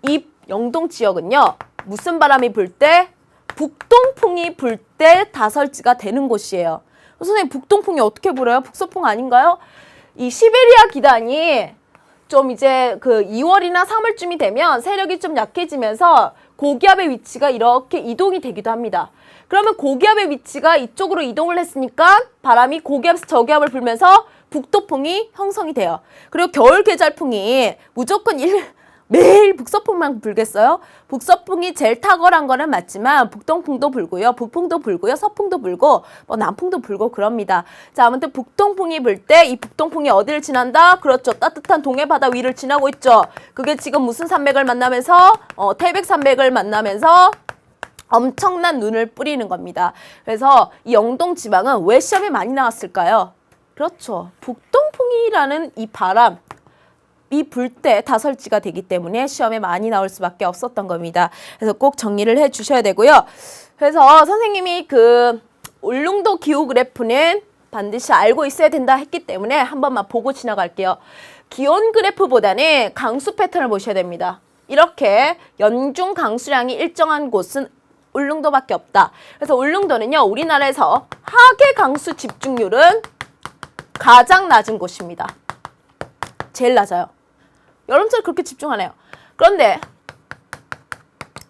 이 영동 지역은요, 무슨 바람이 불 때? 북동풍이 불 때 다설지가 되는 곳이에요. 선생님, 북동풍이 어떻게 불어요? 북서풍 아닌가요? 이 시베리아 기단이 좀 이제 그 2월이나 3월쯤이 되면 세력이 좀 약해지면서 고기압의 위치가 이렇게 이동이 되기도 합니다. 그러면 고기압의 위치가 이쪽으로 이동을 했으니까 바람이 고기압에서 저기압을 불면서 북도풍이 형성이 돼요. 그리고 겨울 계절풍이 무조건 매일 북서풍만 불겠어요? 북서풍이 제일 탁월한 거는 맞지만 북동풍도 불고요, 북풍도 불고요, 서풍도 불고 남풍도 불고 그럽니다. 자, 아무튼 북동풍이 불 때 이 북동풍이 어디를 지난다? 그렇죠. 따뜻한 동해바다 위를 지나고 있죠. 그게 지금 무슨 산맥을 만나면서 태백산맥을 만나면서 엄청난 눈을 뿌리는 겁니다. 그래서 이 영동 지방은 왜 시험에 많이 나왔을까요? 그렇죠. 북동풍이라는 이 바람이 불 때 다설지가 되기 때문에 시험에 많이 나올 수밖에 없었던 겁니다. 그래서 꼭 정리를 해 주셔야 되고요. 그래서 선생님이 그 울릉도 기후 그래프는 반드시 알고 있어야 된다 했기 때문에 한 번만 보고 지나갈게요. 기온 그래프보다는 강수 패턴을 보셔야 됩니다. 이렇게 연중 강수량이 일정한 곳은 울릉도밖에 없다. 그래서 울릉도는요, 우리나라에서 하계 강수 집중률은 가장 낮은 곳입니다. 제일 낮아요. 여름철 그렇게 집중 안 해요. 그런데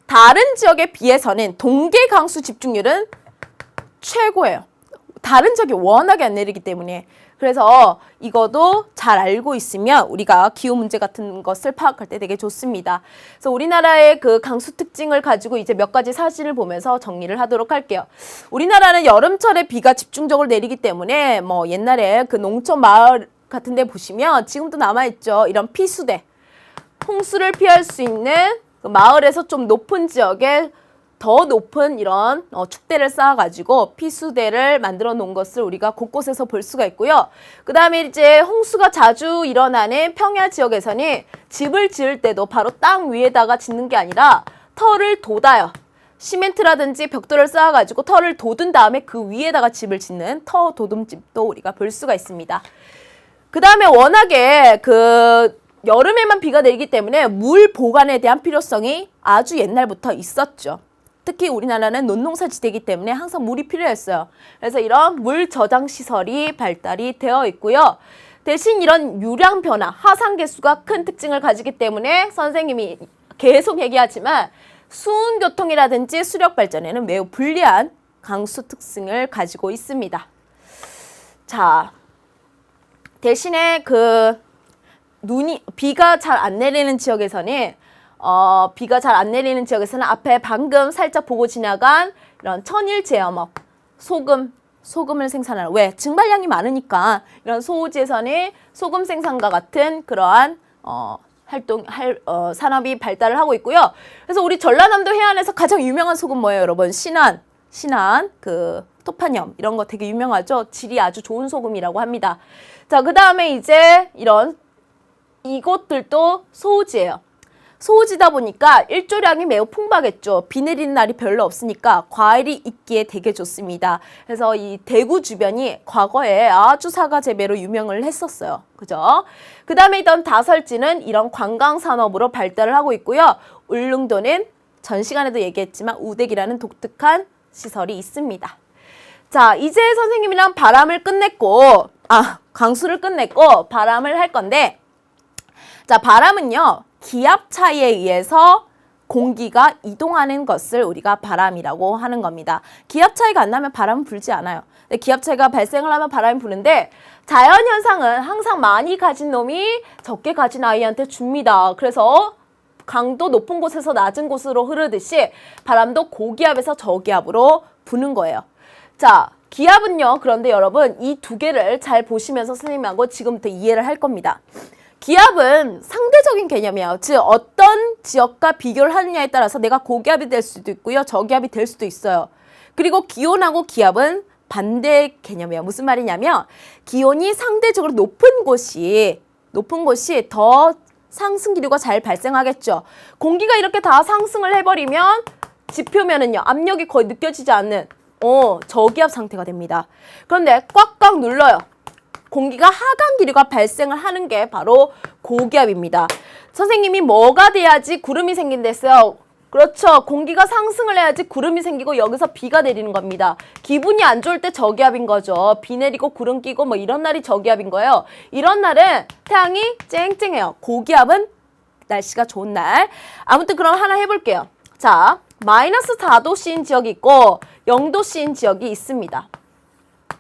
다른 지역에 비해서는 동계 강수 집중률은 최고예요. 다른 지역이 워낙에 안 내리기 때문에. 그래서 이것도 잘 알고 있으면 우리가 기후 문제 같은 것을 파악할 때 되게 좋습니다. 그래서 우리나라의 그 강수 특징을 가지고 이제 몇 가지 사실을 보면서 정리를 하도록 할게요. 우리나라는 여름철에 비가 집중적으로 내리기 때문에 뭐 옛날에 그 농촌 마을 같은 데 보시면 지금도 남아있죠. 이런 피수대. 홍수를 피할 수 있는 그 마을에서 좀 높은 지역에 더 높은 이런 축대를 쌓아가지고 피수대를 만들어 놓은 것을 우리가 곳곳에서 볼 수가 있고요. 그 다음에 이제 홍수가 자주 일어나는 평야 지역에서는 집을 지을 때도 바로 땅 위에다가 짓는 게 아니라 터를 돋아요. 시멘트라든지 벽돌을 쌓아가지고 터를 돋은 다음에 그 위에다가 집을 짓는 터 도둠집도 우리가 볼 수가 있습니다. 그 다음에 워낙에 그 여름에만 비가 내리기 때문에 물 보관에 대한 필요성이 아주 옛날부터 있었죠. 특히 우리나라는 논농사지대이기 때문에 항상 물이 필요했어요. 그래서 이런 물 저장 시설이 발달이 되어 있고요. 대신 이런 유량 변화, 하상 개수가 큰 특징을 가지기 때문에 선생님이 계속 얘기하지만 수운교통이라든지 수력 발전에는 매우 불리한 강수 특징을 가지고 있습니다. 자, 대신에 그 비가 잘 안 내리는 지역에서는 비가 잘 안 내리는 지역에서는 앞에 방금 살짝 보고 지나간 이런 천일 제염업, 소금을 생산하는, 왜? 증발량이 많으니까 이런 소호지에서는 소금 생산과 같은 그러한 산업이 발달을 하고 있고요. 그래서 우리 전라남도 해안에서 가장 유명한 소금 뭐예요, 여러분? 신안, 그 토파염 이런 거 되게 유명하죠. 질이 아주 좋은 소금이라고 합니다. 자, 그 다음에 이제 이곳들도 소호지예요. 소호지다 보니까 일조량이 매우 풍부하겠죠. 비 내리는 날이 별로 없으니까 과일이 있기에 되게 좋습니다. 그래서 이 대구 주변이 과거에 아주 사과 재배로 유명을 했었어요. 그죠? 그 다음에 있던 다설지는 이런 관광산업으로 발달을 하고 있고요. 울릉도는 전 시간에도 얘기했지만 우대기라는 독특한 시설이 있습니다. 자, 이제 선생님이랑 강수를 끝냈고 바람을 할 건데, 자, 바람은요, 기압 차이에 의해서 공기가 이동하는 것을 우리가 바람이라고 하는 겁니다. 기압 차이가 안 나면 바람은 불지 않아요. 기압 차이가 발생을 하면 바람이 부는데, 자연현상은 항상 많이 가진 놈이 적게 가진 아이한테 줍니다. 그래서 강도 높은 곳에서 낮은 곳으로 흐르듯이 바람도 고기압에서 저기압으로 부는 거예요. 자, 기압은요, 그런데 여러분 이 두 개를 잘 보시면서 선생님하고 지금부터 이해를 할 겁니다. 기압은 상대적인 개념이에요. 즉 어떤 지역과 비교를 하느냐에 따라서 내가 고기압이 될 수도 있고요, 저기압이 될 수도 있어요. 그리고 기온하고 기압은 반대 개념이에요. 무슨 말이냐면 기온이 상대적으로 높은 곳이 더 상승 기류가 잘 발생하겠죠. 공기가 이렇게 다 상승을 해버리면 지표면은요, 압력이 거의 느껴지지 않는 저기압 상태가 됩니다. 그런데 꽉꽉 눌러요. 공기가 하강 기류가 발생을 하는 게 바로 고기압입니다. 선생님이 뭐가 돼야지 구름이 생긴댔어요? 그렇죠. 공기가 상승을 해야지 구름이 생기고 여기서 비가 내리는 겁니다. 기분이 안 좋을 때 저기압인 거죠. 비 내리고 구름 끼고 뭐 이런 날이 저기압인 거예요. 이런 날은 태양이 쨍쨍해요. 고기압은 날씨가 좋은 날. 아무튼 그럼 하나 해볼게요. 자, 마이너스 4도씨인 지역이 있고 0도씨인 지역이 있습니다.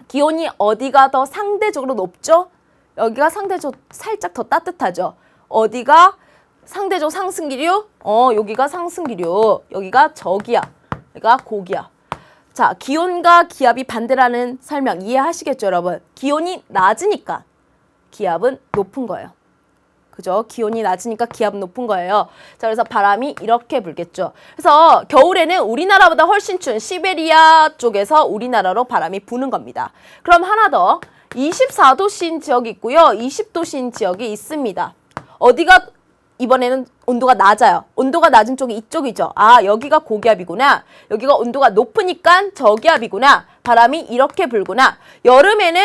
기온이 어디가 더 상대적으로 높죠? 여기가 상대적으로 살짝 더 따뜻하죠. 어디가 상대적 상승기류? 여기가 상승기류. 여기가 저기압. 여기가 고기압. 자, 기온과 기압이 반대라는 설명 이해하시겠죠, 여러분? 기온이 낮으니까 기압은 높은 거예요. 그죠? 기온이 낮으니까 기압은 높은 거예요. 자, 그래서 바람이 이렇게 불겠죠. 그래서 겨울에는 우리나라보다 훨씬 추운 시베리아 쪽에서 우리나라로 바람이 부는 겁니다. 그럼 하나 더. 24도씨인 지역이 있고요. 20도씨인 지역이 있습니다. 어디가 이번에는 온도가 낮아요. 온도가 낮은 쪽이 이쪽이죠. 아, 여기가 고기압이구나. 여기가 온도가 높으니까 저기압이구나. 바람이 이렇게 불구나. 여름에는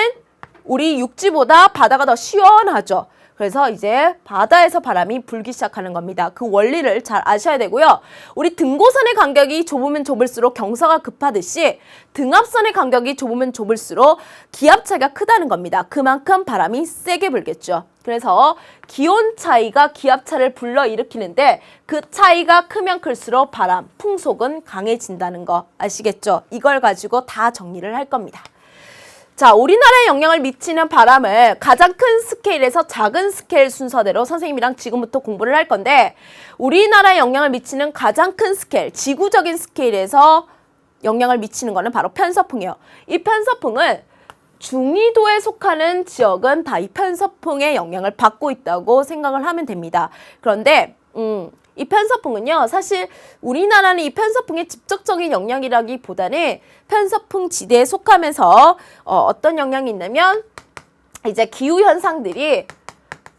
우리 육지보다 바다가 더 시원하죠. 그래서 이제 바다에서 바람이 불기 시작하는 겁니다. 그 원리를 잘 아셔야 되고요. 우리 등고선의 간격이 좁으면 좁을수록 경사가 급하듯이 등압선의 간격이 좁으면 좁을수록 기압 차이가 크다는 겁니다. 그만큼 바람이 세게 불겠죠. 그래서 기온 차이가 기압 차를 불러일으키는데 그 차이가 크면 클수록 바람, 풍속은 강해진다는 거 아시겠죠? 이걸 가지고 다 정리를 할 겁니다. 자, 우리나라에 영향을 미치는 바람을 가장 큰 스케일에서 작은 스케일 순서대로 선생님이랑 지금부터 공부를 할 건데 우리나라에 영향을 미치는 가장 큰 스케일, 지구적인 스케일에서 영향을 미치는 거는 바로 편서풍이에요. 이 편서풍을 중위도에 속하는 지역은 다 이 편서풍의 영향을 받고 있다고 생각을 하면 됩니다. 그런데 이 편서풍은요, 사실 우리나라는 이 편서풍의 직접적인 영향이라기보다는 편서풍 지대에 속하면서 어떤 영향이 있냐면 이제 기후 현상들이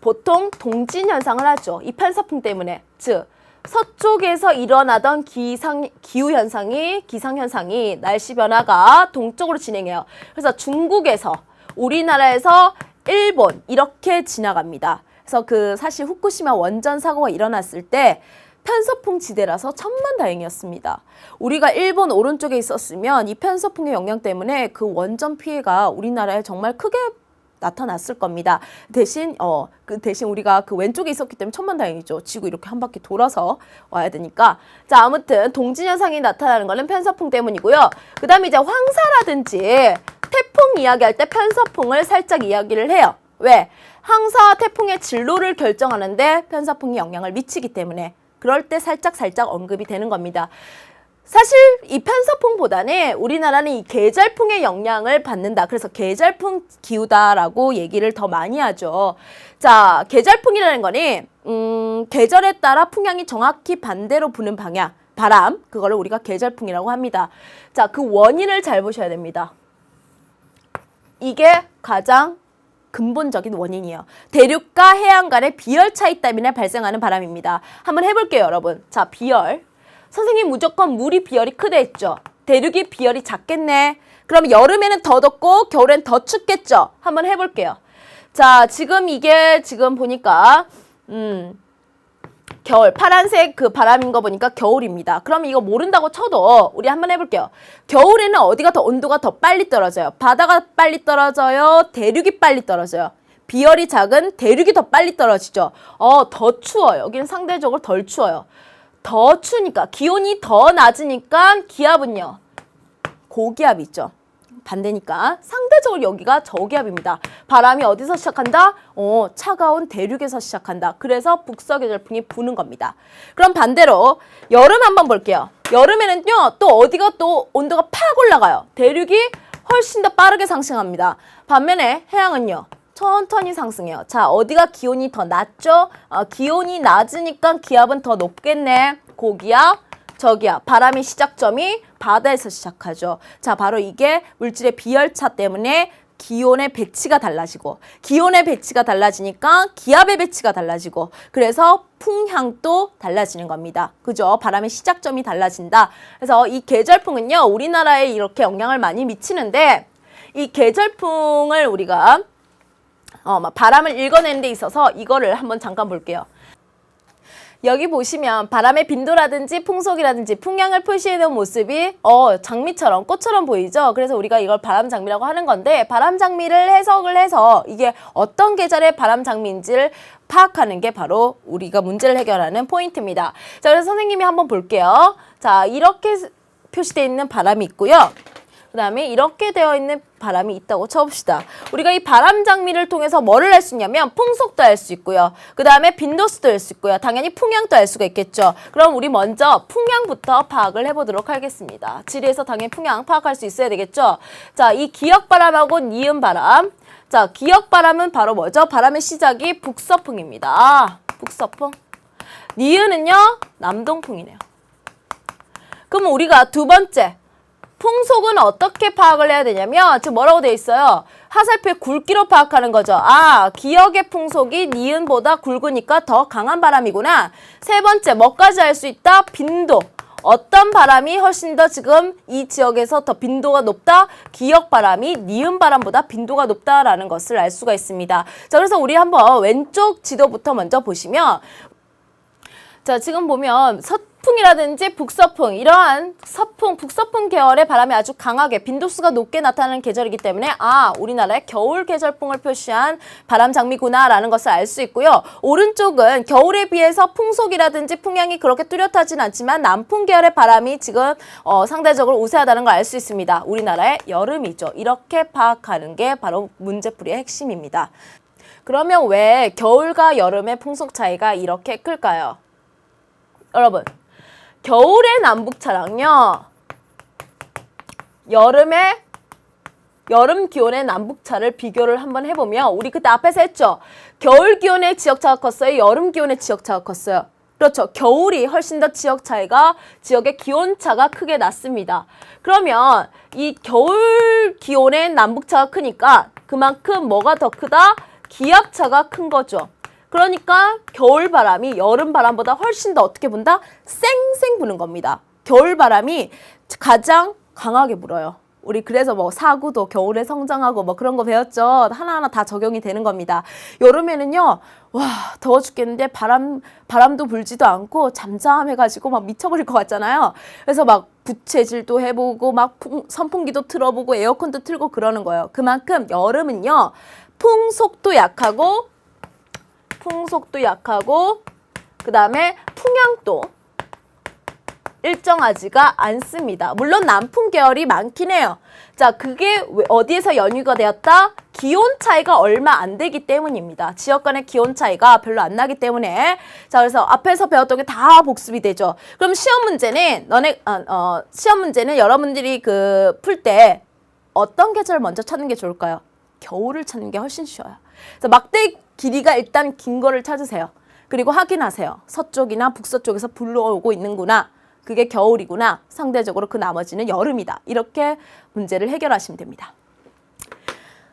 보통 동진 현상을 하죠. 이 편서풍 때문에. 즉 서쪽에서 일어나던 기후 현상이 기상 현상이 날씨 변화가 동쪽으로 진행해요. 그래서 중국에서 우리나라에서 일본 이렇게 지나갑니다. 그래서 그 사실 후쿠시마 원전 사고가 일어났을 때 편서풍 지대라서 천만다행이었습니다. 우리가 일본 오른쪽에 있었으면 이 편서풍의 영향 때문에 그 원전 피해가 우리나라에 정말 크게 나타났을 겁니다. 대신 우리가 그 왼쪽에 있었기 때문에 천만다행이죠. 지구 이렇게 한 바퀴 돌아서 와야 되니까. 자, 아무튼 동진 현상이 나타나는 거는 편서풍 때문이고요. 그다음에 이제 황사라든지 태풍 이야기할 때 편서풍을 살짝 이야기를 해요. 왜? 황사와 태풍의 진로를 결정하는데 편서풍이 영향을 미치기 때문에 그럴 때 살짝 언급이 되는 겁니다. 사실 이 편서풍보다는 우리나라는 이 계절풍의 영향을 받는다. 그래서 계절풍 기후다라고 얘기를 더 많이 하죠. 자, 계절풍이라는 거는 계절에 따라 풍향이 정확히 반대로 부는 방향, 바람, 그거를 우리가 계절풍이라고 합니다. 자, 그 원인을 잘 보셔야 됩니다. 이게 가장 근본적인 원인이에요. 대륙과 해안 간의 비열 차이 때문에 발생하는 바람입니다. 한번 해볼게요, 여러분. 자, 비열. 선생님 무조건 물이 비열이 크다 했죠. 대륙이 비열이 작겠네. 그럼 여름에는 더 덥고 겨울엔 더 춥겠죠. 한번 해볼게요. 자, 지금 보니까 겨울, 파란색 그 바람인 거 보니까 겨울입니다. 그럼 이거 모른다고 쳐도 우리 한번 해볼게요. 겨울에는 어디가 더 온도가 더 빨리 떨어져요? 바다가 빨리 떨어져요? 대륙이 빨리 떨어져요? 비열이 작은 대륙이 더 빨리 떨어지죠. 더 추워요. 여기는 상대적으로 덜 추워요. 더 추우니까 기온이 더 낮으니까 기압은요. 고기압이 있죠. 반대니까 상대적으로 여기가 저기압입니다. 바람이 어디서 시작한다? 차가운 대륙에서 시작한다. 그래서 북서계절풍이 부는 겁니다. 그럼 반대로 여름 한번 볼게요. 여름에는요. 또 어디가 또 온도가 팍 올라가요. 대륙이 훨씬 더 빠르게 상승합니다. 반면에 해양은요. 천천히 상승해요. 자, 어디가 기온이 더 낮죠? 기온이 낮으니까 기압은 더 높겠네. 고기압, 저기압. 바람의 시작점이 바다에서 시작하죠. 자, 바로 이게 물질의 비열차 때문에 기온의 배치가 달라지고 기온의 배치가 달라지니까 기압의 배치가 달라지고 그래서 풍향도 달라지는 겁니다. 그죠? 바람의 시작점이 달라진다. 그래서 이 계절풍은요. 우리나라에 이렇게 영향을 많이 미치는데 이 계절풍을 우리가 바람을 읽어내는 데 있어서 이거를 한번 잠깐 볼게요. 여기 보시면 바람의 빈도라든지 풍속이라든지 풍향을 표시해놓은 모습이 장미처럼 꽃처럼 보이죠. 그래서 우리가 이걸 바람장미라고 하는 건데 바람장미를 해석을 해서 이게 어떤 계절의 바람장미인지를 파악하는 게 바로 우리가 문제를 해결하는 포인트입니다. 자, 그래서 선생님이 한번 볼게요. 자, 이렇게 표시되어 있는 바람이 있고요. 그 다음에 이렇게 되어 있는 바람이 있다고 쳐봅시다. 우리가 이 바람 장미를 통해서 뭐를 알 수 있냐면 풍속도 알 수 있고요. 그 다음에 빈도수도 알 수 있고요. 당연히 풍향도 알 수가 있겠죠. 그럼 우리 먼저 풍향부터 파악을 해보도록 하겠습니다. 지리에서 당연히 풍향 파악할 수 있어야 되겠죠. 자, 이 기역바람하고 니은바람. 자, 기역바람은 바로 뭐죠? 바람의 시작이 북서풍입니다. 북서풍. 니은은요, 남동풍이네요. 그럼 우리가 두 번째, 풍속은 어떻게 파악을 해야 되냐면 지금 뭐라고 되어 있어요? 하살표의 굵기로 파악하는 거죠. 아, 기역의 풍속이 니은보다 굵으니까 더 강한 바람이구나. 세 번째, 뭐까지 알 수 있다? 빈도. 어떤 바람이 훨씬 더 지금 이 지역에서 더 빈도가 높다? 기역 바람이 니은 바람보다 빈도가 높다라는 것을 알 수가 있습니다. 자, 그래서 우리 한번 왼쪽 지도부터 먼저 보시면, 자, 지금 보면 서풍이라든지 북서풍, 이러한 서풍, 북서풍 계열의 바람이 아주 강하게 빈도수가 높게 나타나는 계절이기 때문에 아, 우리나라의 겨울 계절풍을 표시한 바람 장미구나라는 것을 알 수 있고요. 오른쪽은 겨울에 비해서 풍속이라든지 풍향이 그렇게 뚜렷하진 않지만 남풍 계열의 바람이 지금 상대적으로 우세하다는 걸 알 수 있습니다. 우리나라의 여름이죠. 이렇게 파악하는 게 바로 문제풀이의 핵심입니다. 그러면 왜 겨울과 여름의 풍속 차이가 이렇게 클까요? 여러분, 겨울의 남북차랑요, 여름 기온의 남북차를 비교를 한번 해보면 우리 그때 앞에서 했죠. 겨울 기온의 지역차가 컸어요? 여름 기온의 지역차가 컸어요? 그렇죠. 겨울이 훨씬 더 지역의 기온차가 크게 났습니다. 그러면 이 겨울 기온의 남북차가 크니까 그만큼 뭐가 더 크다? 기압차가 큰 거죠. 그러니까 겨울바람이 여름바람보다 훨씬 더 어떻게 분다? 쌩쌩 부는 겁니다. 겨울바람이 가장 강하게 불어요. 우리 그래서 뭐 사구도 겨울에 성장하고 뭐 그런 거 배웠죠. 하나하나 다 적용이 되는 겁니다. 여름에는요, 와, 더워 죽겠는데 바람도 불지도 않고 잠잠해가지고 막 미쳐버릴 것 같잖아요. 그래서 막 부채질도 해보고 막 선풍기도 틀어보고 에어컨도 틀고 그러는 거예요. 그만큼 여름은요, 풍속도 약하고 그 다음에 풍향도 일정하지가 않습니다. 물론 남풍 계열이 많긴 해요. 자, 그게 어디에서 연유가 되었다? 기온 차이가 얼마 안 되기 때문입니다. 지역 간의 기온 차이가 별로 안 나기 때문에. 자, 그래서 앞에서 배웠던 게 다 복습이 되죠. 그럼 시험 문제는 여러분들이 풀 때 어떤 계절을 먼저 찾는 게 좋을까요? 겨울을 찾는 게 훨씬 쉬워요. 그래서 막대 길이가 일단 긴 거를 찾으세요. 그리고 확인하세요. 서쪽이나 북서쪽에서 불러오고 있는구나. 그게 겨울이구나. 상대적으로 그 나머지는 여름이다. 이렇게 문제를 해결하시면 됩니다.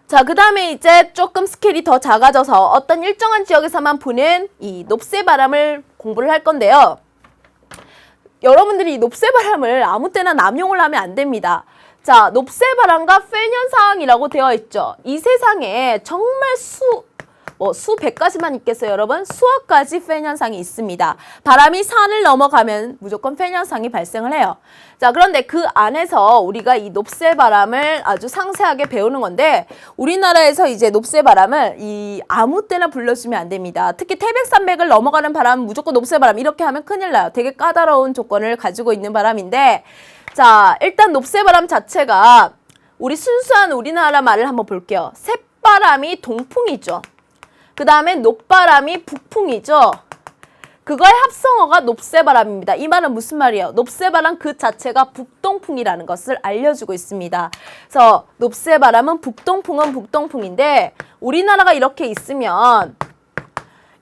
자, 그 다음에 이제 조금 스케일이 더 작아져서 어떤 일정한 지역에서만 부는 이 높새바람을 공부를 할 건데요. 여러분들이 이 높새바람을 아무 때나 남용을 하면 안 됩니다. 자, 높새바람과 팬현상이라고 되어 있죠. 이 세상에 정말 수백 가지만 있겠어요, 여러분? 수억 가지 팬현상이 있습니다. 바람이 산을 넘어가면 무조건 팬현상이 발생을 해요. 자, 그런데 그 안에서 우리가 이 높새바람을 아주 상세하게 배우는 건데, 우리나라에서 이제 높새바람을 아무 때나 불러주면 안 됩니다. 특히 태백산맥을 넘어가는 바람은 무조건 높새바람, 이렇게 하면 큰일 나요. 되게 까다로운 조건을 가지고 있는 바람인데, 자, 일단 높새바람 자체가 순수한 우리나라 말을 한번 볼게요. 쇳바람이 동풍이죠. 그 다음에 높바람이 북풍이죠. 그거의 합성어가 높새바람입니다. 이 말은 무슨 말이에요? 높새바람 그 자체가 북동풍이라는 것을 알려주고 있습니다. 그래서 높새바람은 북동풍은 북동풍인데 우리나라가 이렇게 있으면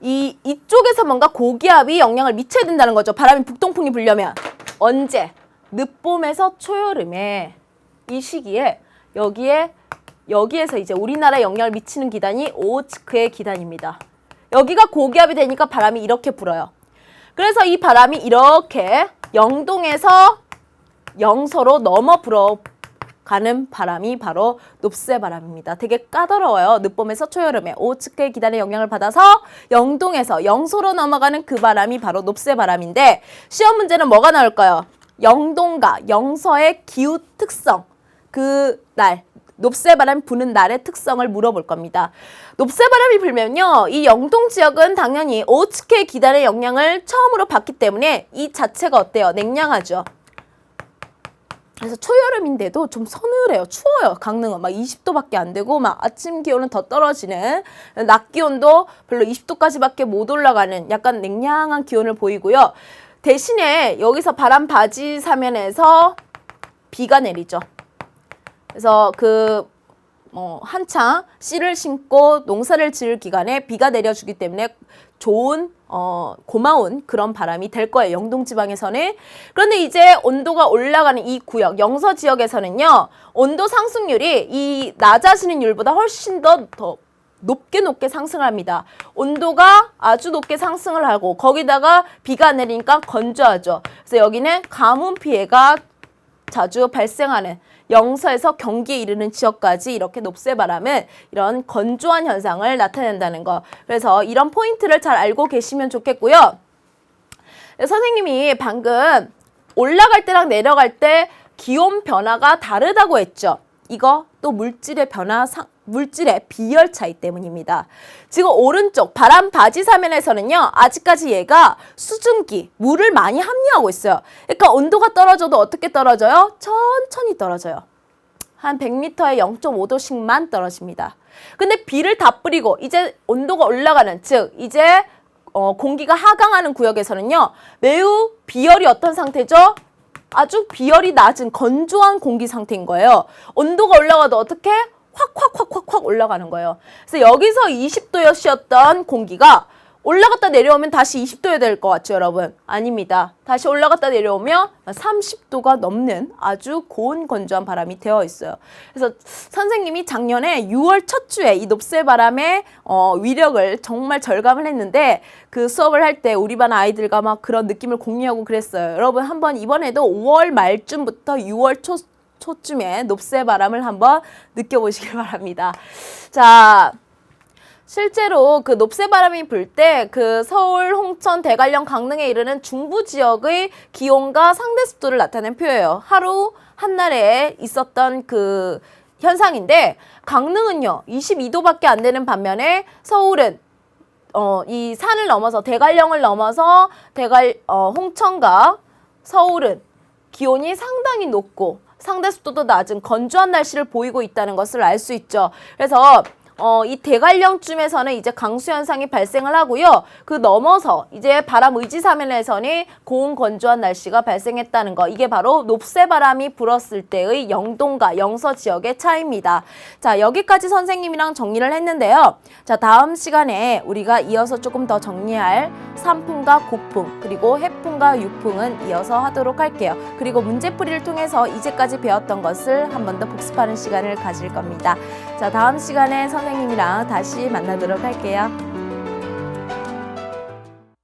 이쪽에서 뭔가 고기압이 영향을 미쳐야 된다는 거죠. 바람이 북동풍이 불려면. 언제? 늦봄에서 초여름에 이 시기에 여기에서 이제 우리나라에 영향을 미치는 기단이 오호츠크의 기단입니다. 여기가 고기압이 되니까 바람이 이렇게 불어요. 그래서 이 바람이 이렇게 영동에서 영서로 넘어 불어가는 바람이 바로 높새바람입니다. 되게 까다로워요. 늦봄에서 초여름에 오호츠크의 기단의 영향을 받아서 영동에서 영서로 넘어가는 그 바람이 바로 높새바람인데 시험 문제는 뭐가 나올까요? 영동과 영서의 기후 특성, 높새바람이 부는 날의 특성을 물어볼 겁니다. 높새바람이 불면요, 이 영동 지역은 당연히 오호츠크의 기단의 영향을 처음으로 받기 때문에 이 자체가 어때요? 냉량하죠. 그래서 초여름인데도 좀 서늘해요. 추워요. 강릉은 막 20도밖에 안 되고 막 아침 기온은 더 떨어지는, 낮 기온도 별로 20도까지밖에 못 올라가는 약간 냉량한 기온을 보이고요. 대신에 여기서 바람 바지 사면에서 비가 내리죠. 그래서 한창 씨를 심고 농사를 지을 기간에 비가 내려주기 때문에 좋은 고마운 그런 바람이 될 거예요. 영동 지방에서는. 그런데 이제 온도가 올라가는 이 구역 영서 지역에서는요. 온도 상승률이 이 낮아지는 율보다 훨씬 더 높게 상승합니다. 온도가 아주 높게 상승을 하고 거기다가 비가 내리니까 건조하죠. 그래서 여기는 가뭄 피해가 자주 발생하는 영서에서 경기에 이르는 지역까지 이렇게 높새바람은 이런 건조한 현상을 나타낸다는 거. 그래서 이런 포인트를 잘 알고 계시면 좋겠고요. 선생님이 방금 올라갈 때랑 내려갈 때 기온 변화가 다르다고 했죠. 이거 또 물질의 변화, 물질의 비열 차이 때문입니다. 지금 오른쪽 바람 바지 사면에서는요. 아직까지 얘가 수증기, 물을 많이 함유하고 있어요. 그러니까 온도가 떨어져도 어떻게 떨어져요? 천천히 떨어져요. 한 100m에 0.5도씩만 떨어집니다. 근데 비를 다 뿌리고 이제 온도가 올라가는, 즉 이제 공기가 하강하는 구역에서는요. 매우 비열이 어떤 상태죠? 아주 비열이 낮은 건조한 공기 상태인 거예요. 온도가 올라가도 어떻게? 확 올라가는 거예요. 그래서 여기서 20도였던 공기가 올라갔다 내려오면 다시 20도여야 될 것 같죠, 여러분? 아닙니다. 다시 올라갔다 내려오면 30도가 넘는 아주 고온 건조한 바람이 되어 있어요. 그래서 선생님이 작년에 6월 첫 주에 이 높새바람의 위력을 정말 절감을 했는데 그 수업을 할 때 우리 반 아이들과 막 그런 느낌을 공유하고 그랬어요. 여러분 한번 이번에도 5월 말쯤부터 6월 초쯤에 높새바람을 한번 느껴보시길 바랍니다. 자, 실제로 그 높새바람이 불 때 그 서울, 홍천, 대관령, 강릉에 이르는 중부 지역의 기온과 상대 습도를 나타낸 표예요. 하루 한날에 있었던 그 현상인데 강릉은요 22도밖에 안 되는 반면에 서울은 이 산을 넘어서 대관령을 넘어서 홍천과 서울은 기온이 상당히 높고 상대 습도도 낮은 건조한 날씨를 보이고 있다는 것을 알 수 있죠. 그래서 이 대관령쯤에서는 이제 강수 현상이 발생을 하고요. 그 넘어서 이제 바람 의지사면에서는 고온 건조한 날씨가 발생했다는 거. 이게 바로 높새바람이 불었을 때의 영동과 영서 지역의 차이입니다. 자, 여기까지 선생님이랑 정리를 했는데요. 자, 다음 시간에 우리가 이어서 조금 더 정리할 산풍과 고풍 그리고 해풍과 유풍은 이어서 하도록 할게요. 그리고 문제풀이를 통해서 이제까지 배웠던 것을 한 번 더 복습하는 시간을 가질 겁니다. 자, 다음 시간에 선생님이랑 다시 만나도록 할게요.